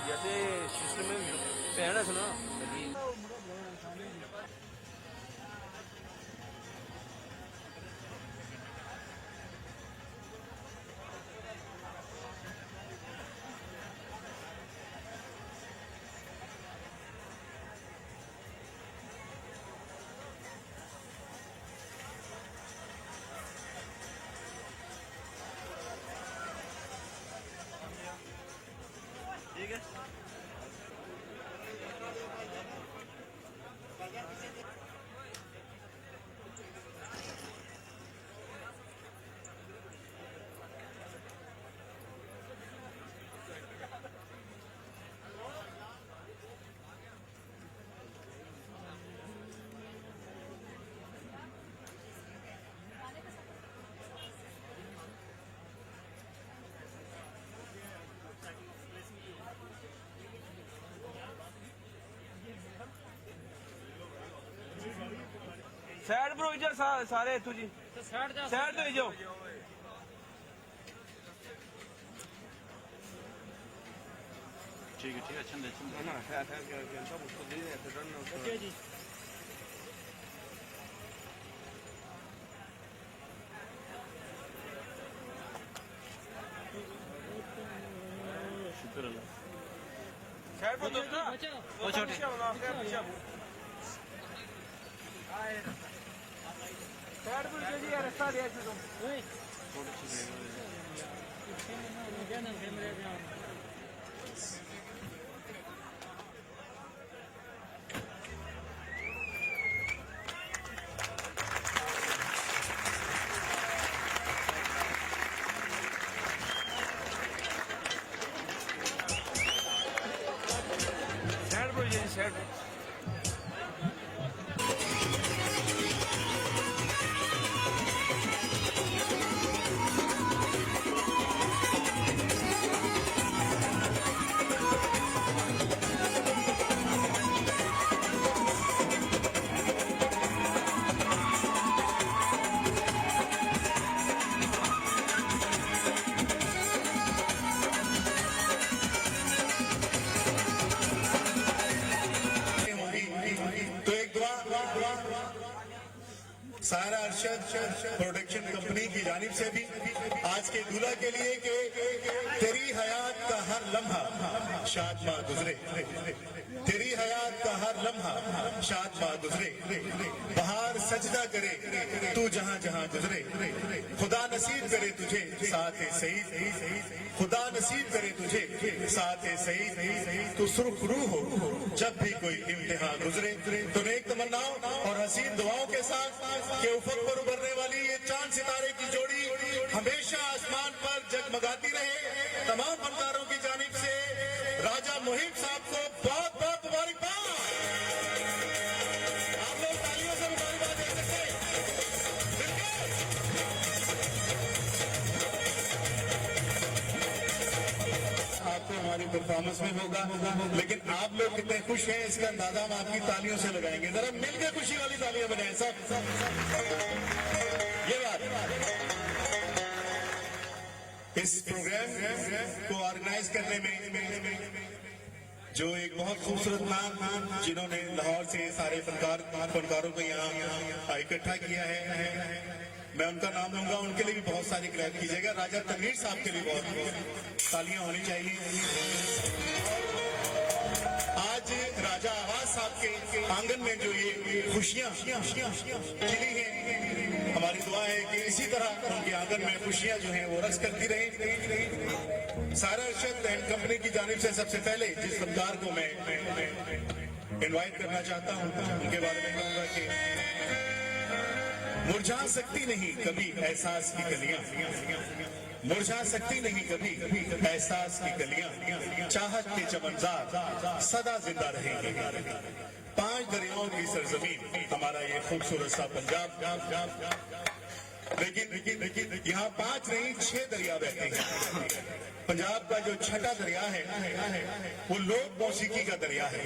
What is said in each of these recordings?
जैसे सिस्टम में पहना सुना ठीक है। साइड पर हो जाओ सारे इतों जी साइड तो ही जाओ ठीक है अच्छा ना ओके जी शुक्र अल्लाह साइड पर दो ना वो छोटे साइड पर जी रास्ता दिया तुम साइड पर जी साइड पर सारा अरशद प्रोडक्शन कंपनी की जानिब से भी आज के दूल्हा के लिए कि तेरी हयात का हर लम्हा शादमा गुजरे, तेरी हयात का हर लम्हा शादमा गुजरे, बहार सजदा करे तू जहां जहां गुजरे, खुदा नसीब करे तुझे साथ सईद, खुदा नसीब करे तुझे साथ सईद, तू सुरखरू हो जब भी कोई इम्तिहान गुजरे। तो नेक तमन्नाओं और हसीन दुआओं के साथ के उफक पर उभरने वाली ये चांद सितारे की जोड़ी हमेशा आसमान पर जगमगाती रहे। तमाम फनकारों की जानिब से मुहिब साहब को बहुत बहुत मुबारकबाद। आप लोग तालियों से मुबारकबाद दे सकते हैं। आपको हमारी परफॉर्मेंस में होगा, लेकिन आप लोग कितने खुश हैं इसका अंदाजा हम आपकी तालियों से लगाएंगे। जरा मिलकर खुशी वाली तालियां बजाएं सब। ये बात इस प्रोग्राम को ऑर्गेनाइज करने में जो एक बहुत खूबसूरत नाम जिन्होंने लाहौर से सारे फनकारों को यहाँ इकट्ठा किया है, मैं उनका नाम लूंगा, उनके लिए भी बहुत सारी क्लैप कीजिएगा। राजा तनवीर साहब के लिए बहुत तालियां होनी चाहिए। आज राजा आवाज साहब के आंगन में जो ये खुशियां खिली हैं, हमारी दुआ है कि इसी तरह उनके आंगन में खुशियां जो हैं वो रस करती रहें। सारा अरशद एंड कंपनी की जानिब से सबसे पहले जिस फनकार को मैं इनवाइट करना चाहता हूं, उनके बारे में कहूंगा कि मुरझा सकती नहीं कभी एहसास की कलियां, मुरझा सकती नहीं कभी एहसास की कलियां, चाहत के चमनजार सदा जिंदा रहेंगे। 5 दरियाओं की सरजमीन हमारा ये खूबसूरत सा पंजाब, लेकिन यहाँ 5 नहीं 6 दरिया बहते हैं। पंजाब का जो छठा दरिया है वो लोक मौसीकी का दरिया है।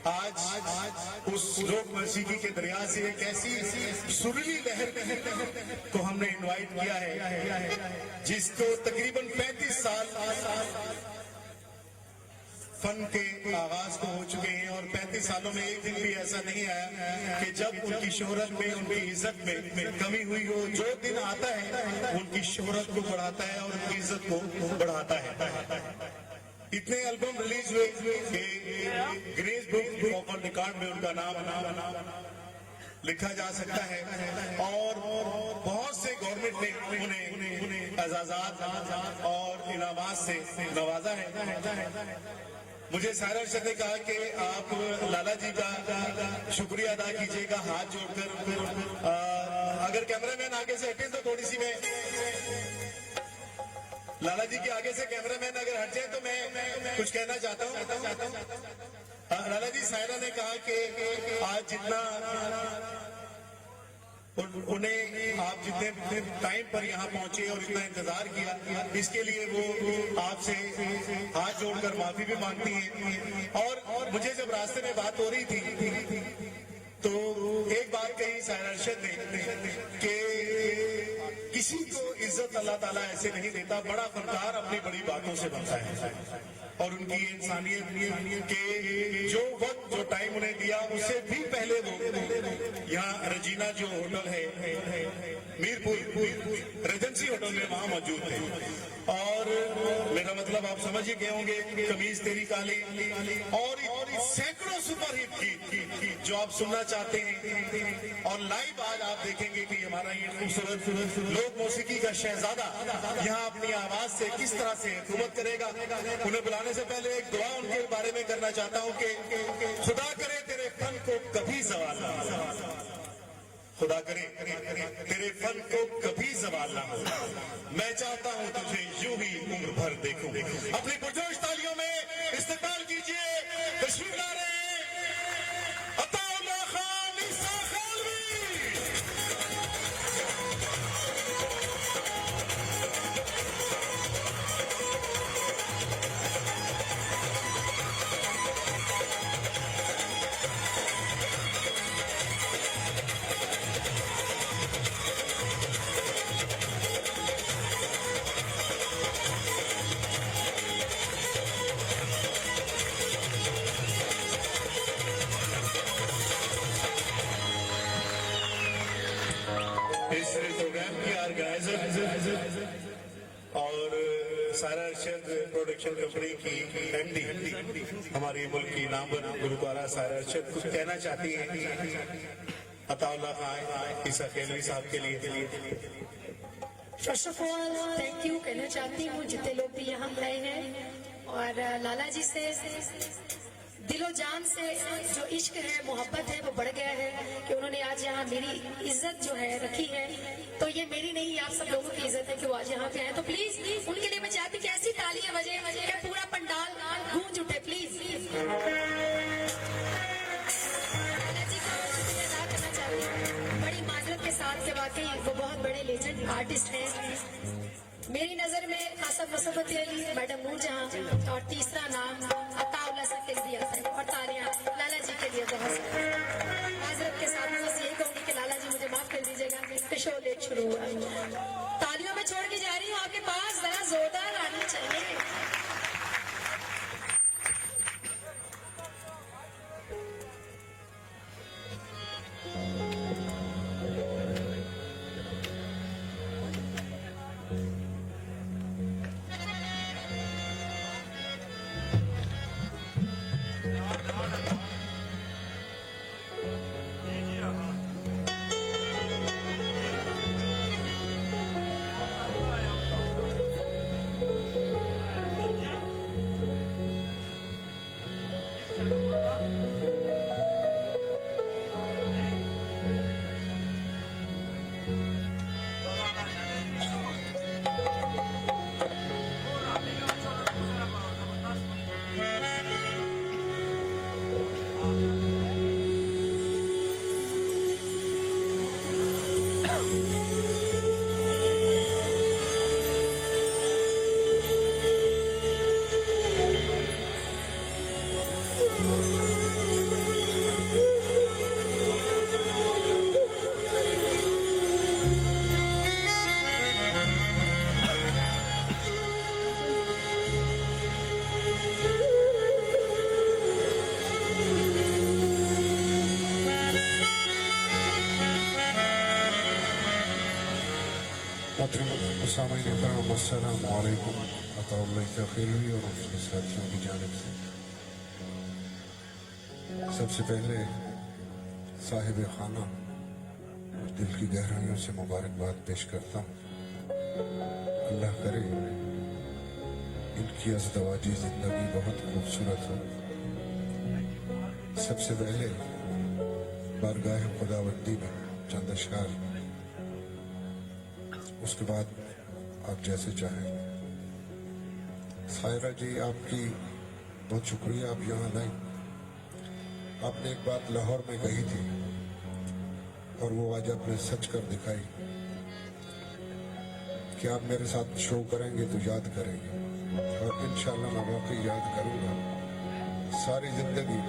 आज उस लोक मौसीकी के दरिया से एक ऐसी सुरीली लहर को हमने इनवाइट किया है जिसको तकरीबन 35 साल फन के आगाज को हो चुके हैं, और 35 सालों में एक दिन भी ऐसा नहीं आया कि जब उनकी शोहरत में, उनकी इज्जत में कमी हुई हो। जो दिन आता है उनकी शोहरत को बढ़ाता है और उनकी इज्जत को बढ़ाता है। इतने एल्बम रिलीज हुए कि Guinness book of world record में उनका नाम लिखा जा सकता है, और बहुत से गवर्नमेंट ने उन्हें एजाजात और इनामात से नवाजा है। मुझे सारा अरशद ने कहा कि आप लाला जी का शुक्रिया अदा कीजिएगा हाथ जोड़कर। अगर कैमरामैन आगे से हटे तो थोड़ी सी मैं लाला जी के आगे से कैमरामैन अगर हट जाए तो मैं कुछ कहना चाहता हूँ। लाला जी, सायरा ने कहा कि आज जितना उन्हें आप जितने टाइम पर यहाँ पहुंचे और इतना इंतजार किया, इसके लिए वो आपसे हाथ जोड़कर माफी भी मांगती हैं। और मुझे जब रास्ते में बात हो रही थी तो एक बात कही सायरा अरशद ने कि किसी को इज्जत अल्लाह ताला ऐसे नहीं देता, बड़ा फनकार अपनी बड़ी बातों से बनता है। और उनकी इंसानियत के जो वक्त जो टाइम उन्हें दिया उससे भी पहले वो यहाँ रजीना जो होटल है मीरपुर रेजेंसी होटल में वहां मौजूद थे। और मेरा मतलब आप समझ ही गए होंगे, कमीज तेरी काली और सैकड़ों सुपरहिट गीत जो आप सुनना चाहते हैं। और लाइव आज आप देखेंगे कि हमारा ये खूबसूरत लोक मौसीकी का शहजादा यहाँ अपनी आवाज से किस तरह से हुकूमत करेगा। उन्हें बुलाने से पहले एक दुआ उनके बारे में करना चाहता हूँ कि खुदा करे तेरे फन को कभी सवाल ना हो, खुदा करे तेरे फन को कभी सवाल ना हो। मैं चाहता हूँ तुझे यूं ही उम्र भर देखूं। अपनी पुरजोश तालियों में इस्तेमाल कीजिए तशरीफ ला रहे हैं अताउल्लाह खान ईसा खालवी। इस प्रोग्राम की ऑर्गेनाइजर और सारा अरशद प्रोडक्शन कंपनी की एमडी हमारे मुल्क की नामवर गुरुद्वारा सारा अरशद कुछ कहना चाहती हैं अताउल्लाह खान ईसा खालवी साहब के लिए। First of all thank you कहना चाहती हूँ जितने लोग भी यहाँ आए हैं, और लाला जी से दिलो जान से जो इश्क है, मोहब्बत है, वो बढ़ गया है कि उन्होंने आज यहाँ मेरी इज्जत जो है रखी है। तो ये मेरी नहीं, आप सब लोगों की इज्जत है कि वो आज यहाँ पे आए। तो प्लीज उनके लिए मैं चाहती कि ऐसी तालियां बजे कि पूरा पंडाल गूंज उठे प्लीज। आर्टिस्ट हैं। मेरी नजर में आसफ मसफती अली, मैडम नूरजहां और तीसरा नाम अताउल्ला सकील भी आता है। और तालियां लाला जी के लिए बहुत सारी। माजरत के साथ बस यही कहूंगी कि लाला जी मुझे माफ कर दीजिएगा कि शो लेट शुरू हुआ। तालियों में छोड़ के जा रही हूँ आपके पास, जरा जोरदार आनी चाहिए। अस्सलामुअलैकुम अताउल्लाह तखीरी और उसके साथियों की जानिब से सबसे पहले साहिब खाना दिल की गहराइयों से मुबारकबाद पेश करता हूँ। अल्लाह करे इनकी अज़दवाजी जिंदगी बहुत खूबसूरत हो। सबसे पहले बारगाह खुदावंदी में चंद अशआर, उसके बाद आप जैसे चाहें। सायरा जी, आपकी बहुत शुक्रिया, आप यहाँ लाई। आपने एक बात लाहौर में कही थी और वो आज आपने सच कर दिखाई कि आप मेरे साथ शो करेंगे तो याद करेंगे, और इंशाल्लाह मैं वाकई याद करूंगा सारी जिंदगी।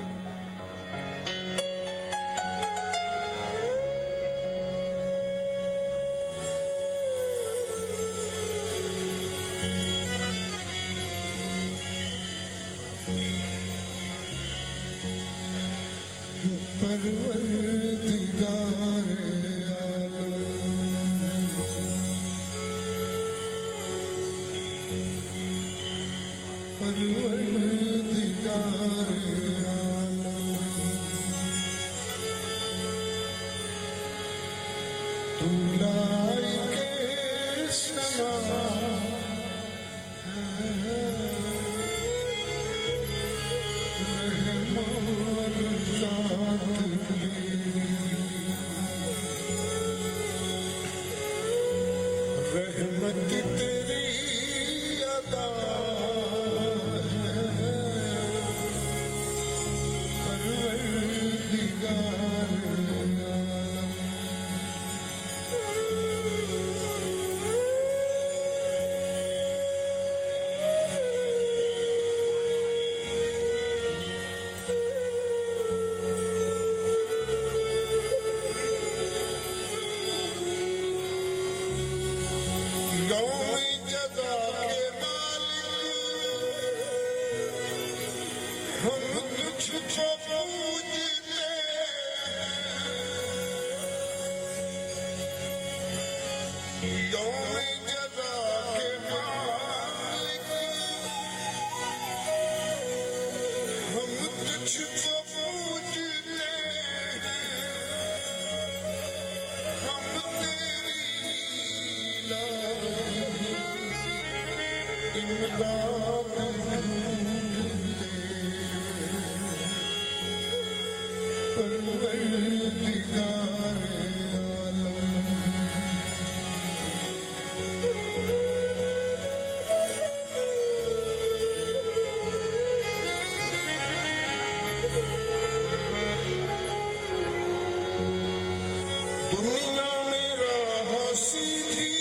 दुनिया में राह सीधी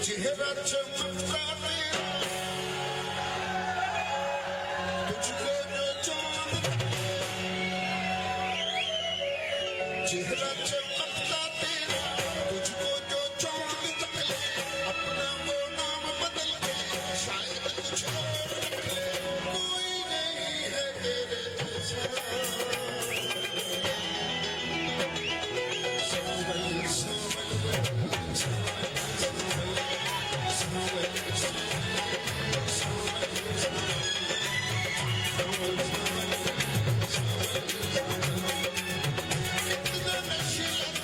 चेहरा चमकता तेरा तुझको जो चांद चेहरा चमकता तेरा तुझको जो चांद तकले अपना वो नाम बदल के शायद कुछ और रख ले कोई नहीं है तेरे जैसा She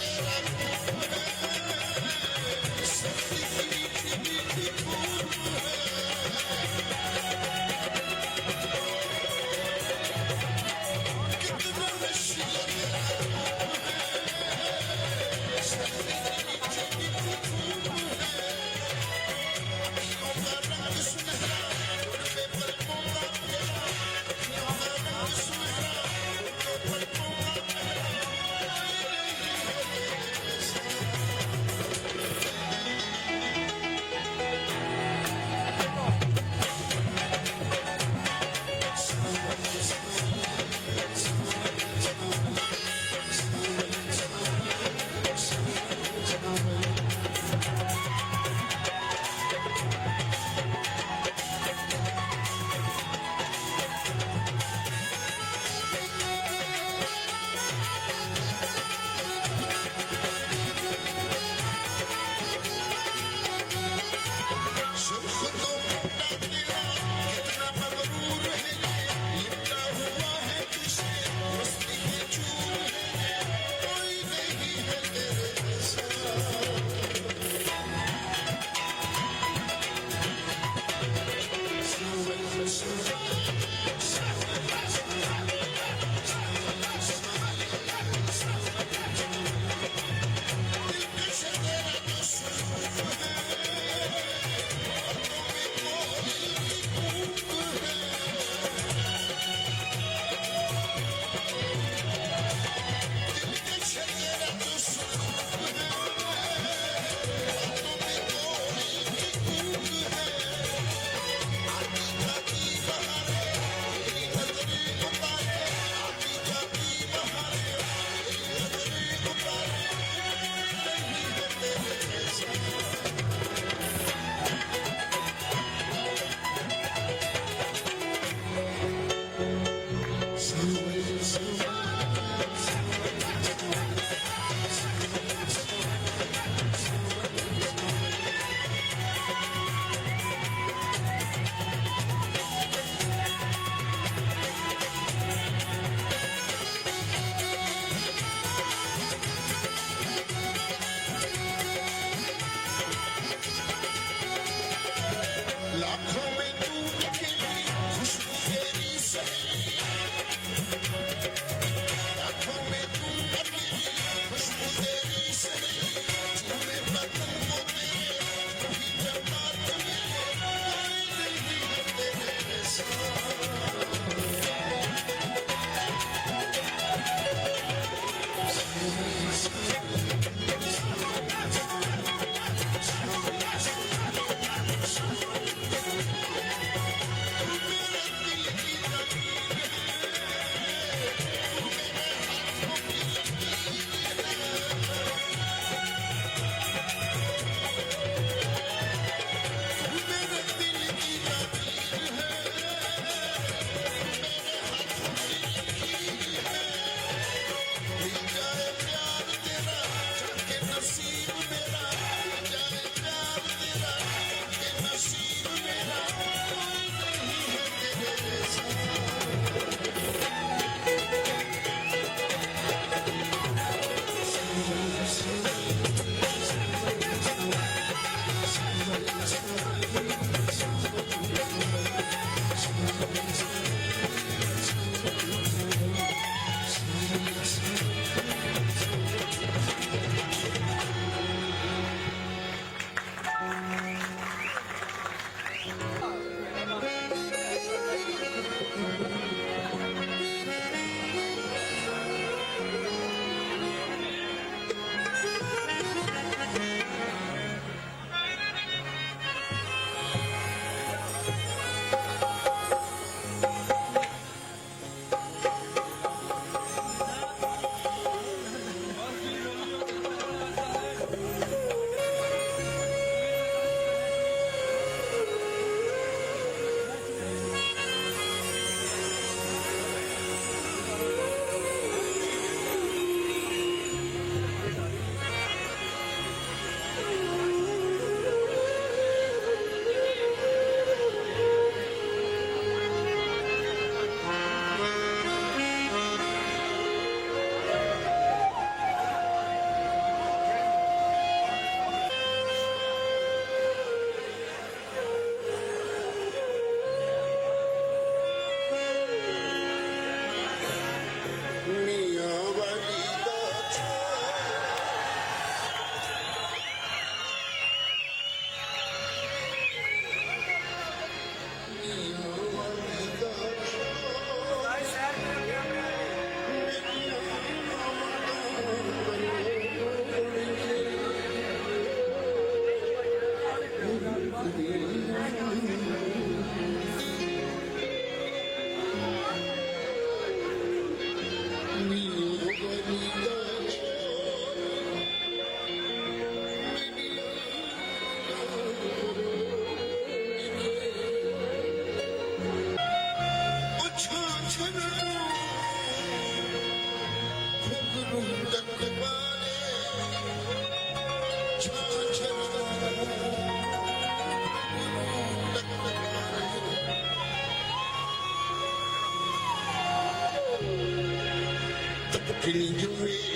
तपकनी जो मेरी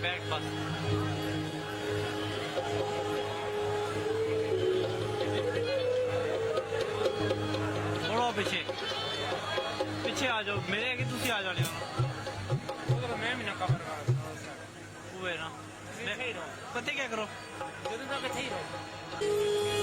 बैक बस थोड़ा पीछे पीछे आ जाओ मेरे आगे तुसी आ जाने ना कवर कर वो है ना किथे ही रहो पता क्या करो ਜਦੋਂ ਤੱਕ ਇੱਥੇ ਹੀ ਰਹੋ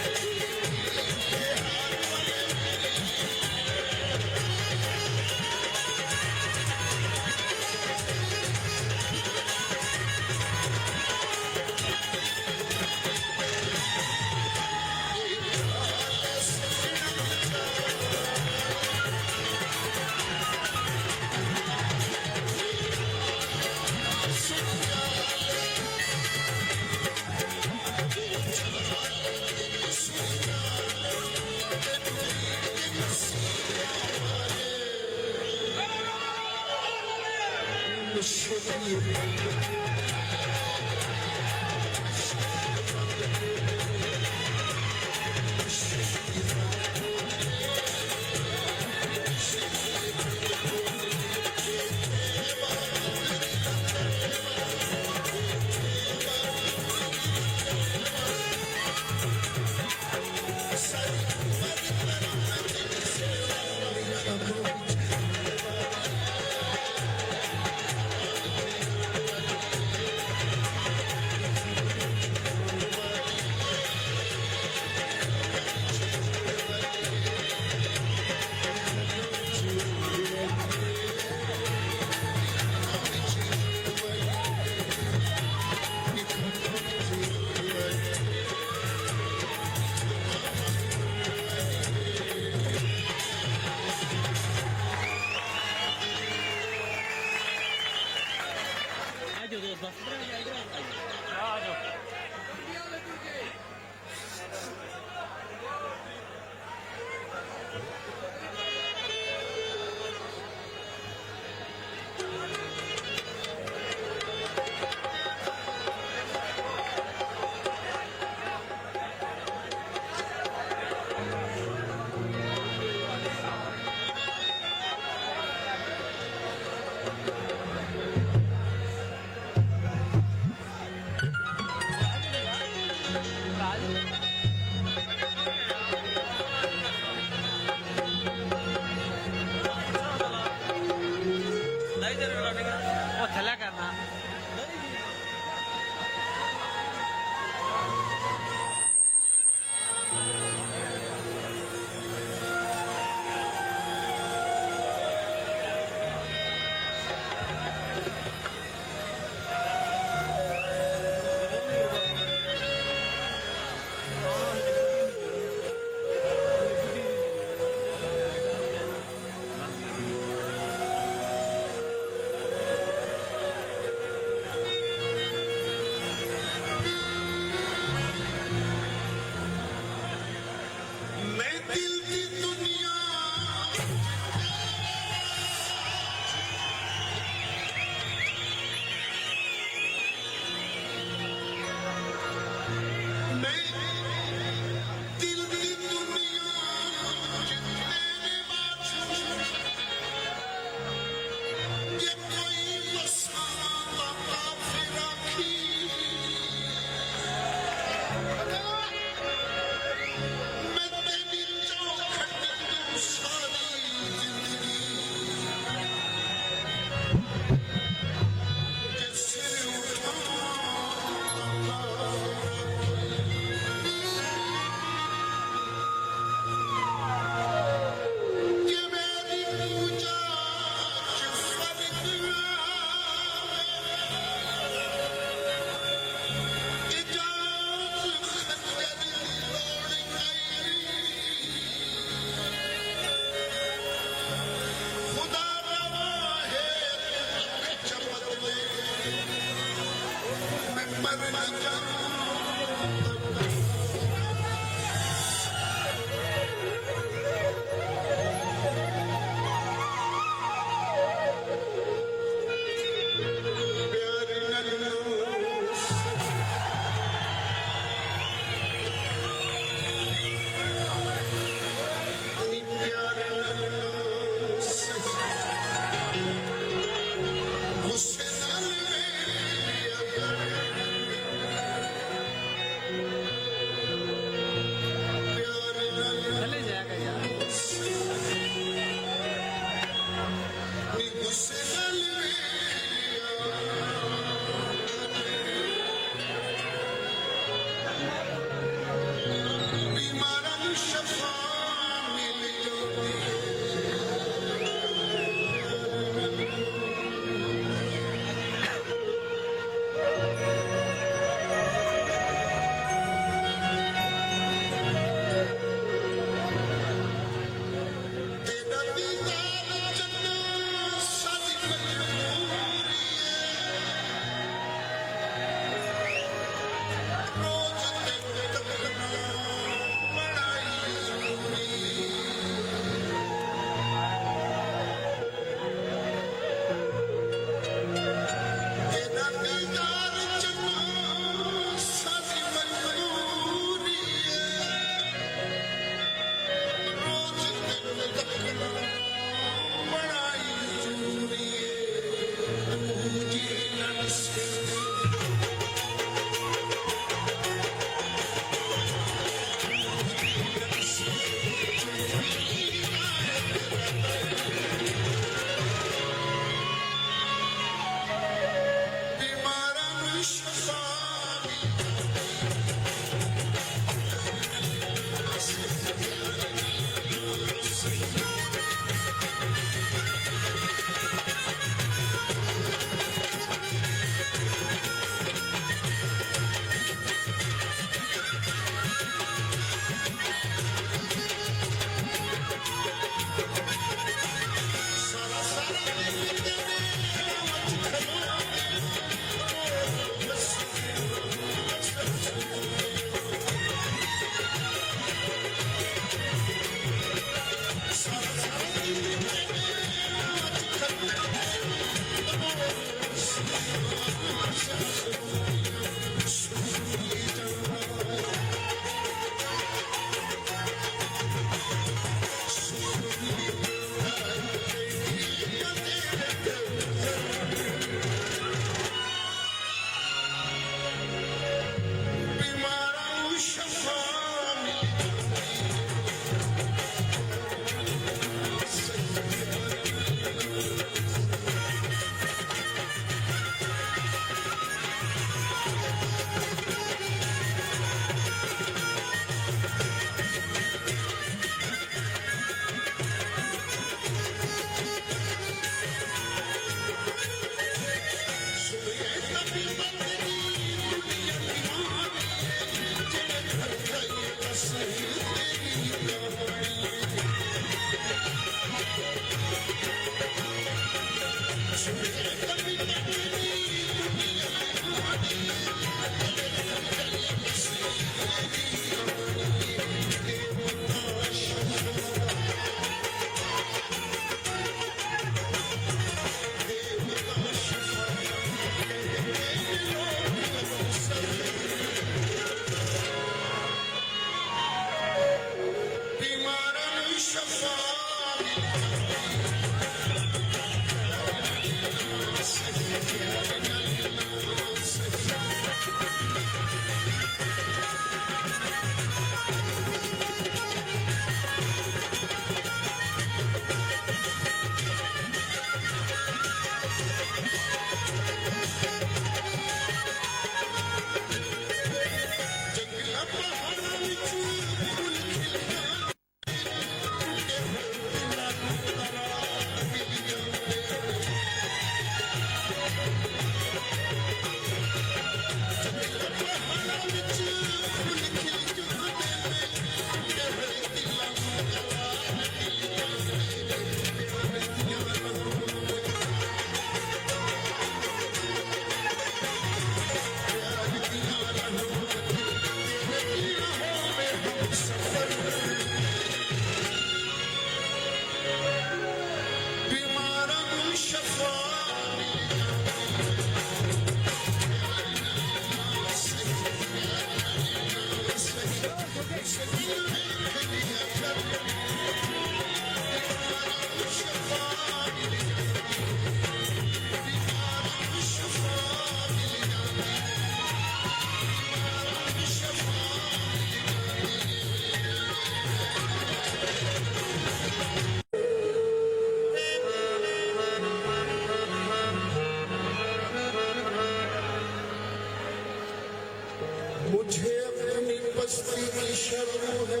मुझे अपनी बस्ती की शर्म है,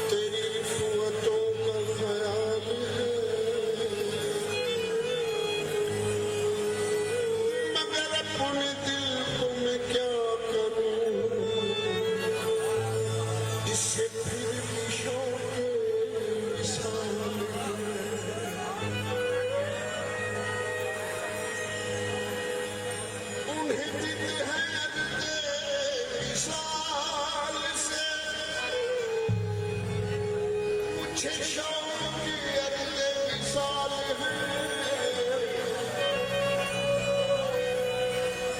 तेरी रुफवतों का ख्याल है, मगर अपने दिल को मैं क्या करूं, इससे फिर भी शौक विशाल है। उन्हें दिल है विशाल से, मुझे शौक अगले विशाल है।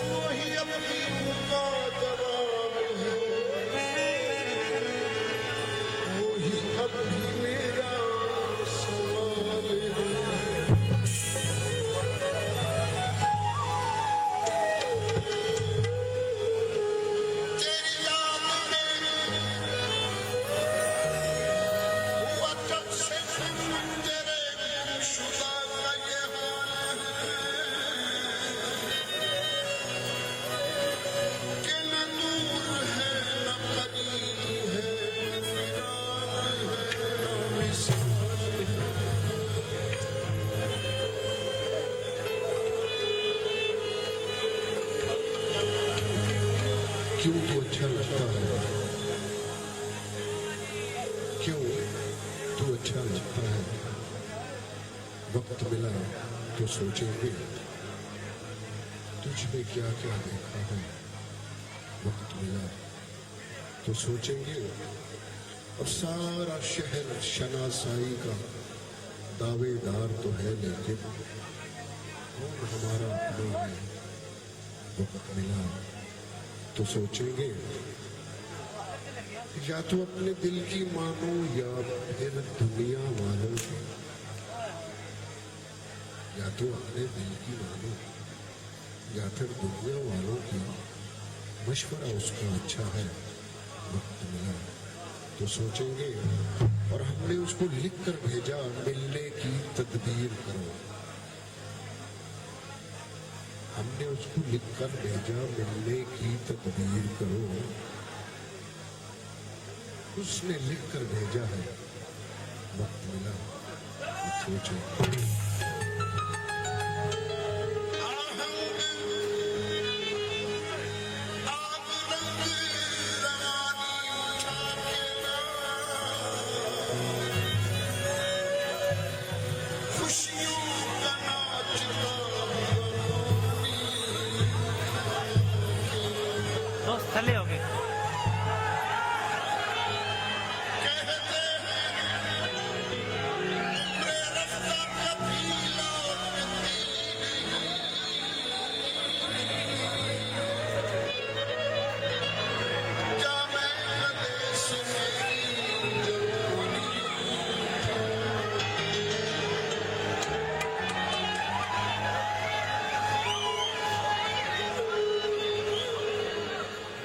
वही अपनी का जवाब है, वही अभी मेरा सवाल है। तेरी याद में हुआ जब से तेरे गुमशुदा का ये हाल है कि न दूर है न करीब है, वीरान है न विशाल है। क्यों तो अच्छा लगता है, क्यों तो अच्छा लगता है। वक्त मिला तो सोचेंगे तुझ में क्या क्या देखा है। वक्त मिला तो सोचेंगे और सारा शहर शनासाई का दावेदार तो है, लेकिन कौन हमारा अपना है। वक्त मिला तो सोचेंगे या तो अपने दिल की मानो या फिर दुनिया वालों की, या तो अपने दिल की मानो या फिर दुनिया वालों की। मशवरा उसका अच्छा है। वक्त मिला तो सोचेंगे और हमने उसको लिख कर भेजा, मिलने की तदबीर करो। हमने उसको लिख कर भेजा, मिलने की तदबीर करो। उसने लिख कर भेजा है। वक्त मिला तो सोचो। आहंग आग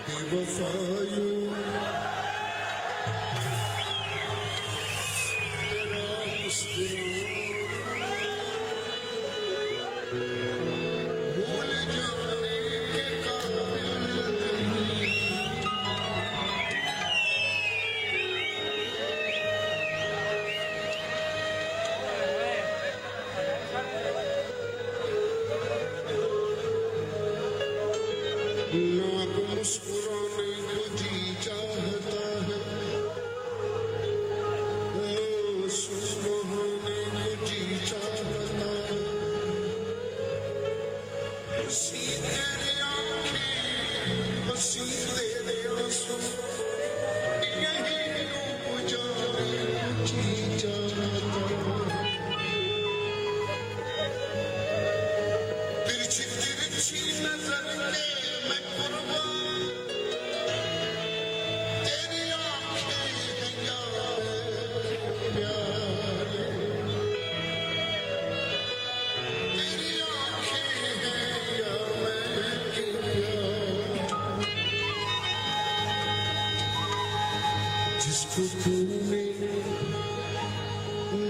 बेवफायूं भूल जाने के काबिल नहीं। नाक मुस्कुराने को जी चाहता है, सुहाने को जी चाहता है। हंसी तेरी आंखें, हंसी तेरे आंसू, यही डूब जाने को जी चाहता है। तिरछी तिरछी नजर के मैं कुर्बान, तेरी आंखें हैं यार प्यारे, तेरी आंखें हैं यार मैं प्यार। जिसको तूने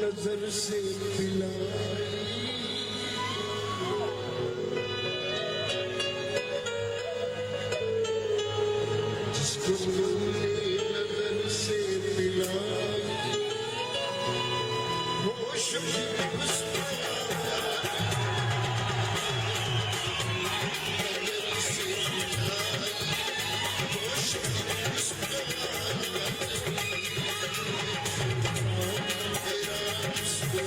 नजर से पिलाई, जिसको तूने नजर से पिलाई, होश भी उसको नजर से पिलाई, होश भी उसको तेरा मुस्कुराना।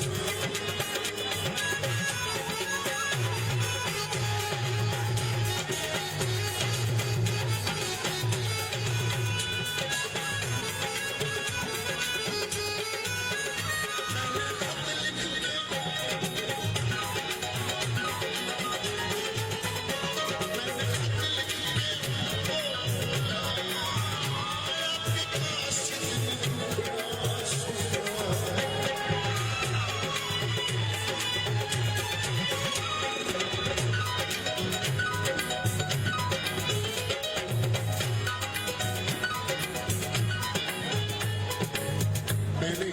मैंने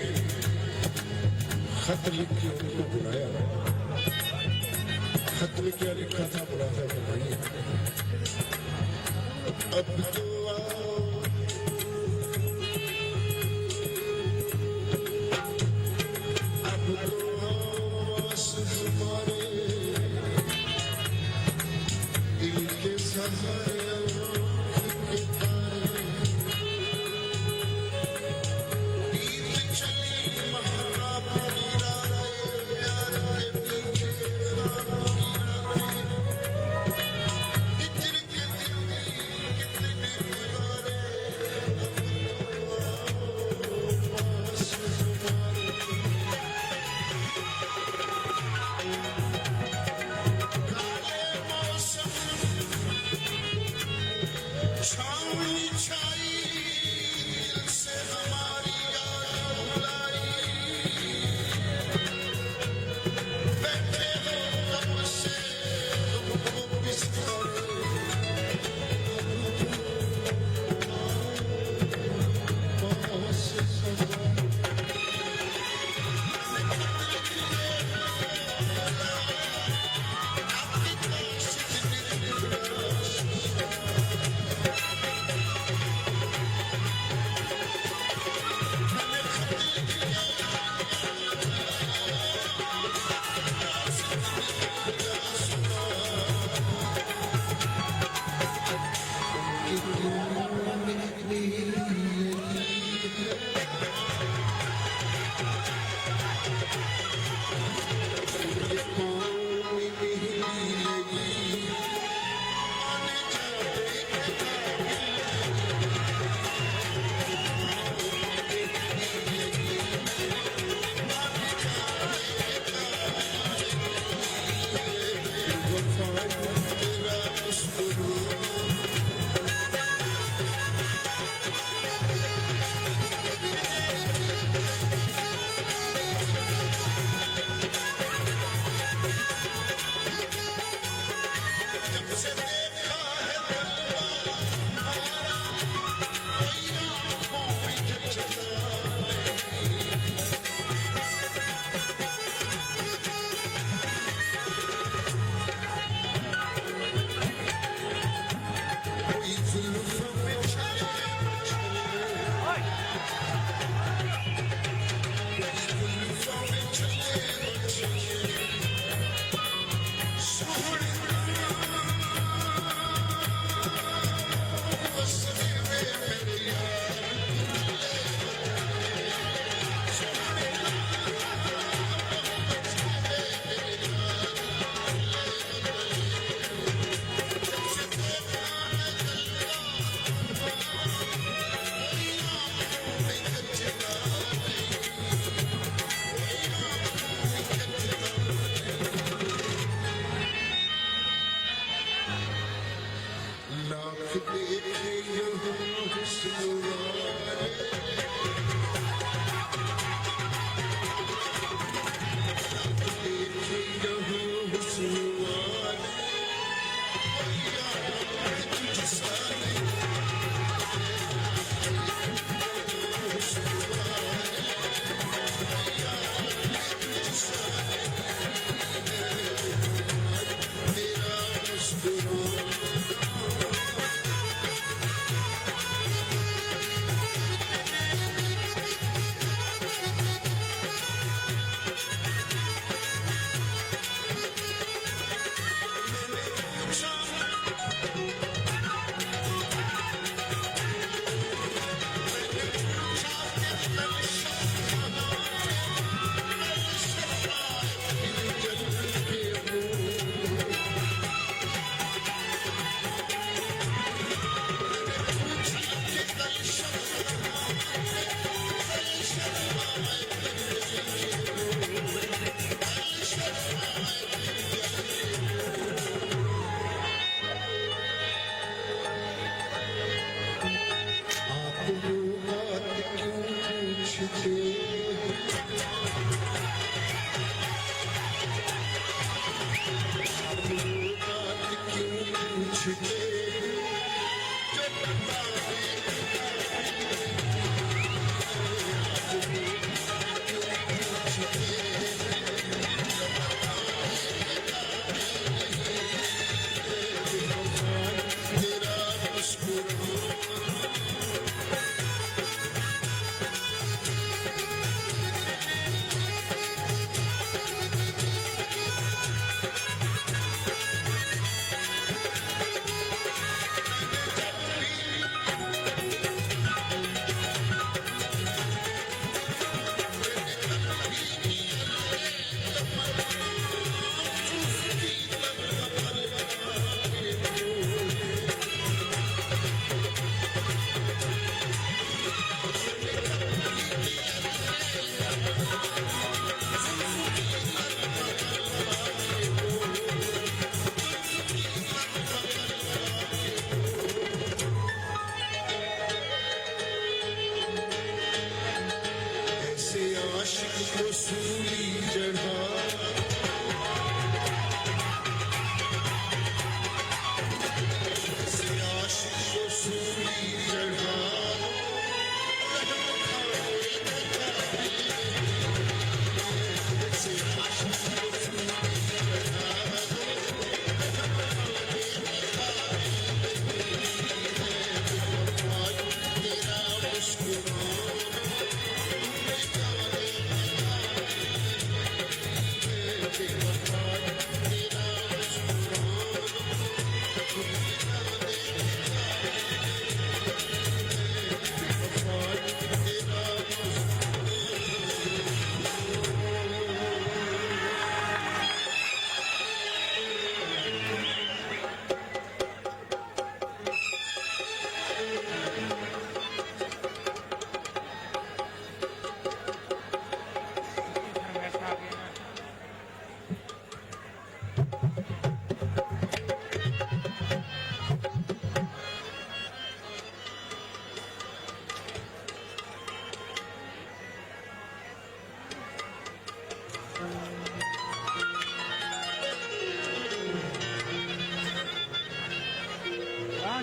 खत लिख के उनको बुलाया, खत में क्या लिखा था बुलाता था भाई, अब तो आओ, अब तो आवाज़ हमारे दिल के सहारे के तारे, बीत चली महारा पूरी रातें, प्यार के पीछे खामोशी रातें, हिजर के दिन कितने बुरा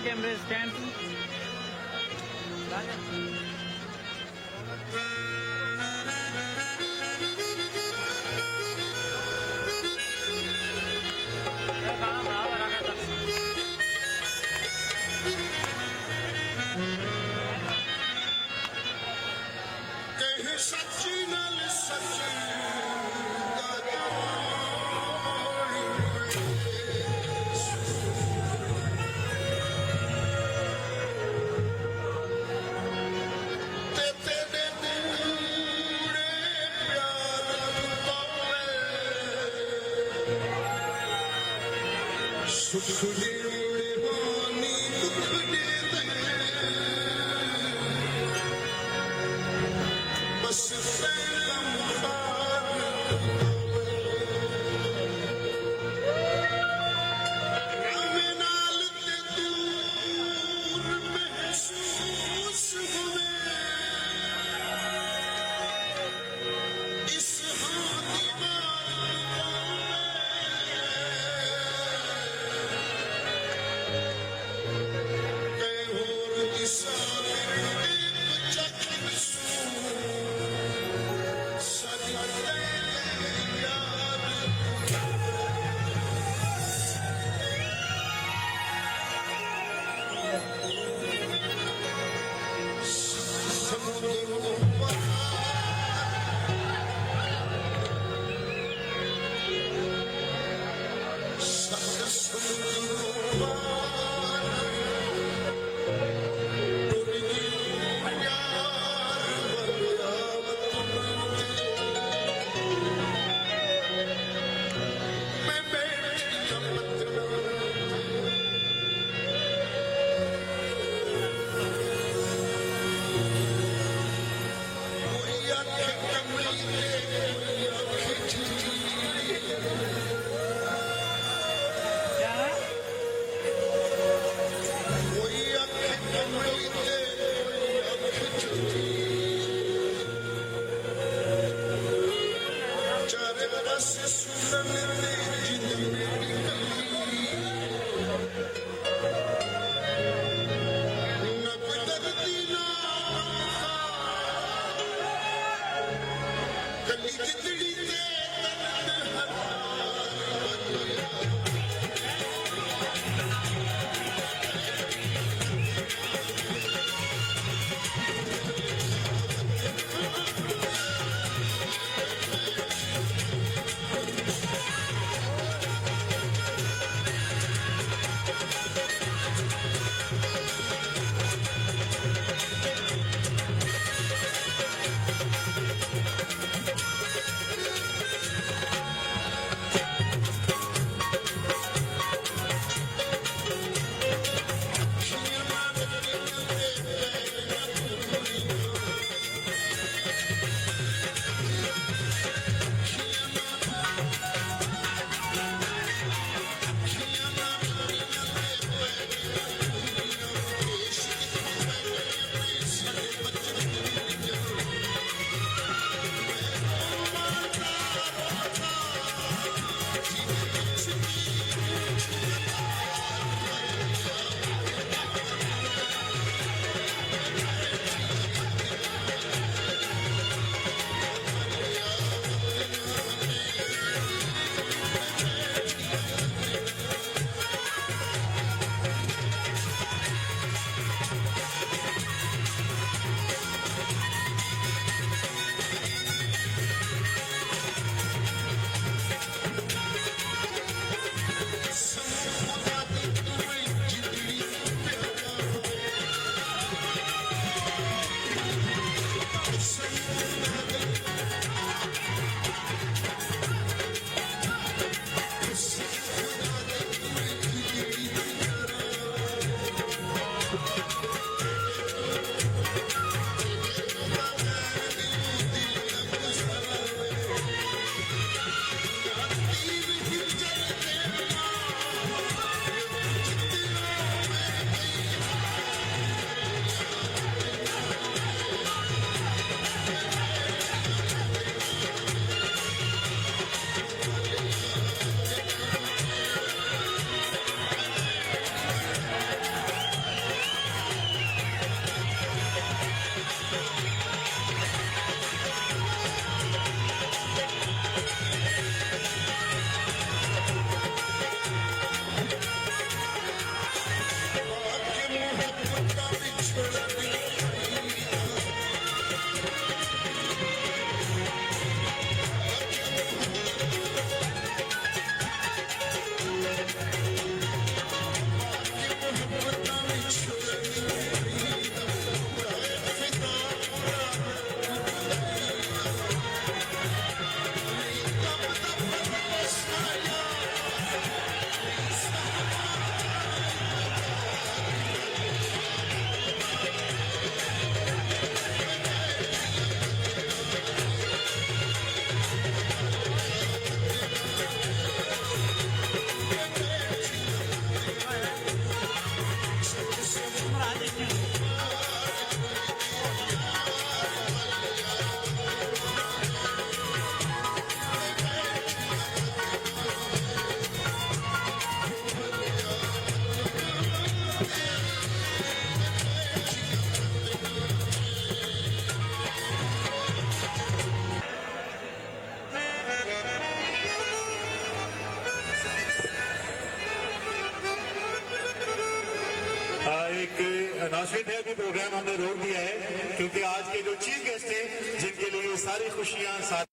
कैमरे स्टैंड पास फिट है, अभी प्रोग्राम हमने रोक दिया है क्योंकि आज के जो चीफ गेस्ट हैं जिनके लिए सारी खुशियां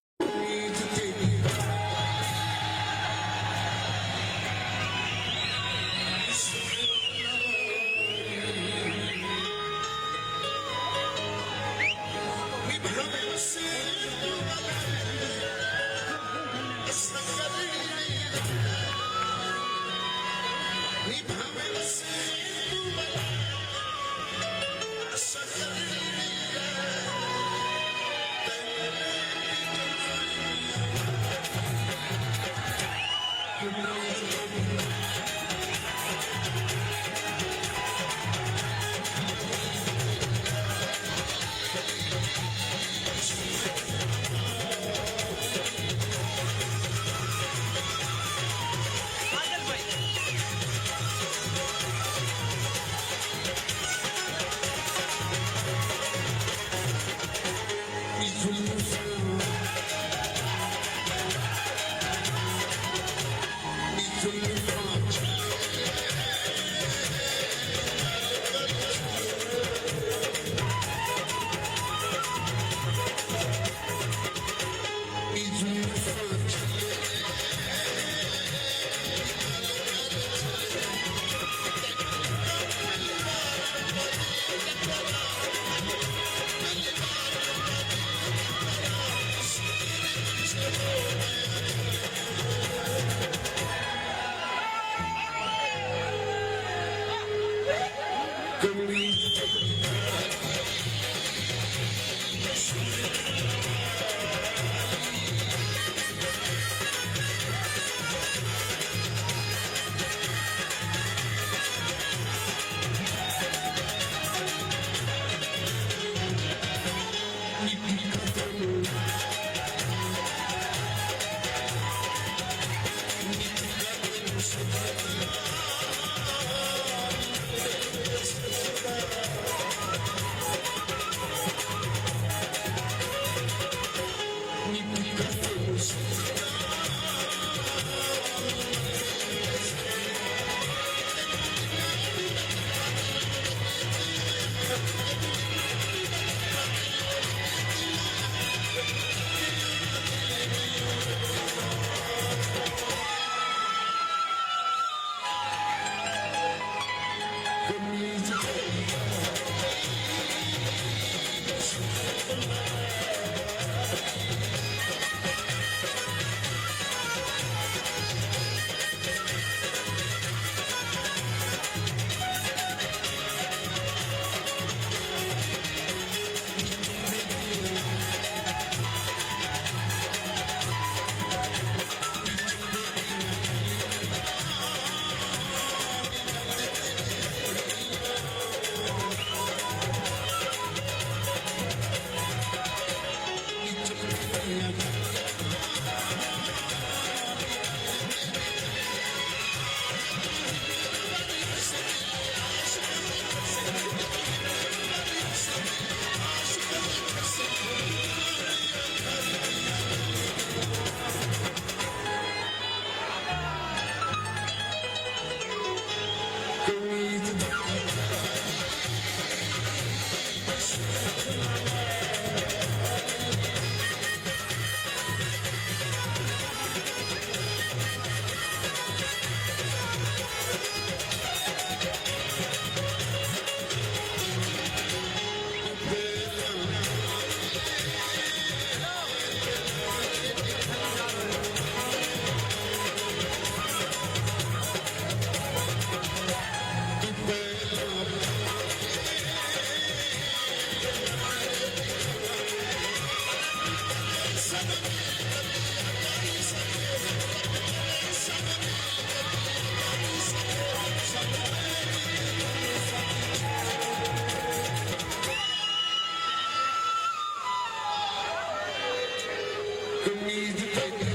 Come